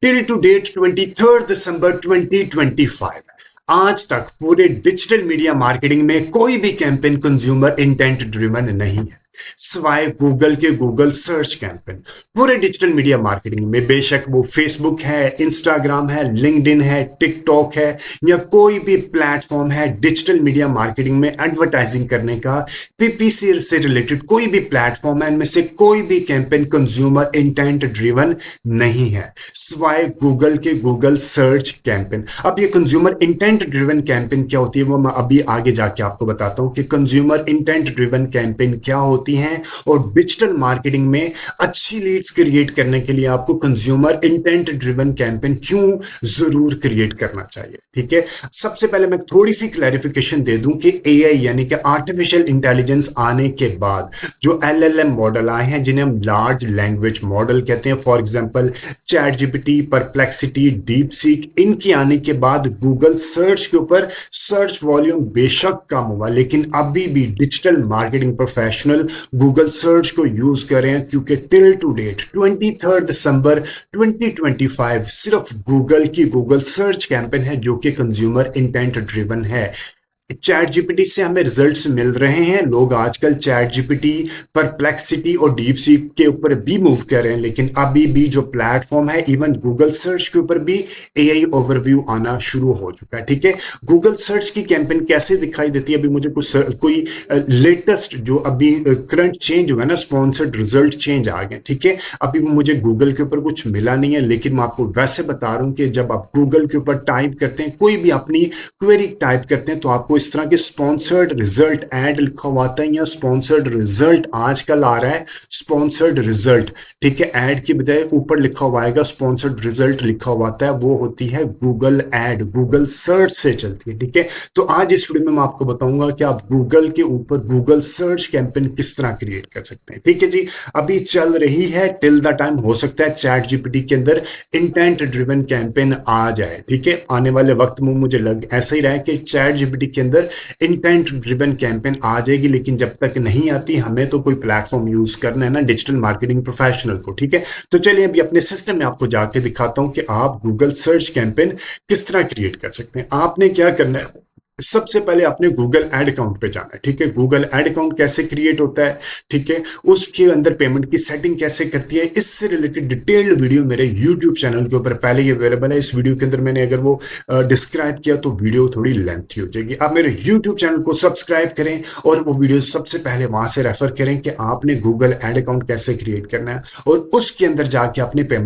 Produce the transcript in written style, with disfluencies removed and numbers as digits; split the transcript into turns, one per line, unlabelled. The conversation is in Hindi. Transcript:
टिल टू डेट 23 दिसंबर 2025 आज तक पूरे डिजिटल मीडिया मार्केटिंग में कोई भी कैंपेन कंज्यूमर इंटेंट ड्रिवन नहीं है सिवाय गूगल के गूगल सर्च कैंपेन। पूरे डिजिटल मीडिया मार्केटिंग में बेशक वो फेसबुक है, इंस्टाग्राम है, लिंक्डइन है, टिकटॉक है या कोई भी प्लेटफॉर्म है डिजिटल मीडिया मार्केटिंग में एडवर्टाइजिंग करने का, पीपीसी से रिलेटेड कोई भी प्लेटफॉर्म है, इनमें से कोई भी कैंपेन कंज्यूमर इंटेंट ड्रिवन नहीं है सिवाय गूगल के गूगल सर्च कैंपेन। अब ये कंज्यूमर इंटेंट ड्रिवन कैंपेन क्या होती है वो मैं अभी आगे जाके आपको बताता हूं कि कंज्यूमर इंटेंट ड्रिवन कैंपेन क्या होती हैं और डिजिटल मार्केटिंग में अच्छी लीड्स क्रिएट करने के लिए आपको कंज्यूमर इंटेंट ड्रिवन कैंपेन क्यों जरूर क्रिएट करना चाहिए। ठीक है, सबसे पहले मैं थोड़ी सी क्लैरिफिकेशन दे दूं कि एआई यानी कि आर्टिफिशियल इंटेलिजेंस आने के बाद जो एलएलएम मॉडल आए हैं जिन्हें हम लार्ज लैंग्वेज मॉडल कहते हैं, for example chat GPT, perplexity, deep seek, इनके आने के बाद गूगल सर्च के ऊपर सर्च वॉल्यूम बेशक कम हुआ लेकिन अभी भी digital marketing professional Google search को यूज करें क्योंकि टिल टू डेट 23 दिसंबर 2025 सिर्फ गूगल की गूगल सर्च कैंपेन है जो कि कंज्यूमर इंटेंट ड्रिवन है। चैट जीपीटी से हमें रिजल्ट्स मिल रहे हैं, लोग आजकल चैट जीपीटी, परप्लेक्सिटी और डीप सीक के ऊपर भी मूव कर रहे हैं, लेकिन अभी भी जो प्लेटफॉर्म है इवन गूगल सर्च के ऊपर भी एआई ओवरव्यू आना शुरू हो चुका है। ठीक है, गूगल सर्च की कैंपेन कैसे दिखाई देती है, अभी मुझे कोई लेटेस्ट जो अभी करंट चेंज हुआ है ना, स्पॉन्सर्ड रिजल्ट चेंज आ गए। ठीक है, अभी मुझे गूगल के ऊपर कुछ मिला नहीं है लेकिन मैं आपको वैसे बता रहा हूं कि जब आप गूगल के ऊपर टाइप करते हैं, कोई भी अपनी क्वेरी टाइप करते हैं तो आपको इस तरह के स्पॉन्सर्ड रिजल्ट ऐड लिखा हुआ आता है या स्पॉन्सर्ड रिजल्ट आजकल आ रहा है स्पॉन्सर्ड रिजल्ट। ठीक है, ऐड की बजाय ऊपर लिखा हुआ आएगा स्पॉन्सर्ड रिजल्ट लिखा हुआ आता है, वो होती है गूगल ऐड, गूगल सर्च से चलती है। ठीक है, तो आज इस वीडियो में मैं आपको बताऊंगा कि आप गूगल के ऊपर गूगल सर्च कैंपेन किस तरह क्रिएट कर सकते हैं। ठीक है जी, अभी चल रही है टिल द टाइम, हो सकता है चैट जीपीटी के अंदर इंटेंट ड्रिवन कैंपेन आ जाए। ठीक है, आने वाले वक्त में मुझे लग ऐसा ही रहा है कि चैट जीपीटी के अंदर इंटेंट ड्रिवन कैंपेन आ जाएगी, लेकिन जब तक नहीं आती हमें तो कोई प्लेटफॉर्म यूज करना है ना डिजिटल मार्केटिंग प्रोफेशनल को। ठीक है, तो चलिए अभी अपने सिस्टम में आपको जाके दिखाता हूं कि आप गूगल सर्च कैंपेन किस तरह क्रिएट कर सकते हैं। आपने क्या करना है, सबसे पहले आपने गूगल एड अकाउंट पे जाना है। ठीक है, गूगल एड अकाउंट कैसे क्रिएट होता है, ठीक है, उसके अंदर पेमेंट की सेटिंग कैसे करती है, इससे रिलेटेड डिटेल्ड वीडियो मेरे यूट्यूब चैनल के ऊपर पहले ही अवेलेबल है। इस वीडियो के अंदर मैंने अगर वो डिस्क्राइब किया तो वीडियो थोड़ी लेंथी हो जाएगी। आप मेरे यूट्यूब चैनल को सब्सक्राइब करें और वो वीडियो सबसे पहले वहां से रेफर करें कि आपने गूगल एड अकाउंट कैसे क्रिएट करना है और उसके अंदर जाके अपने पेमेंट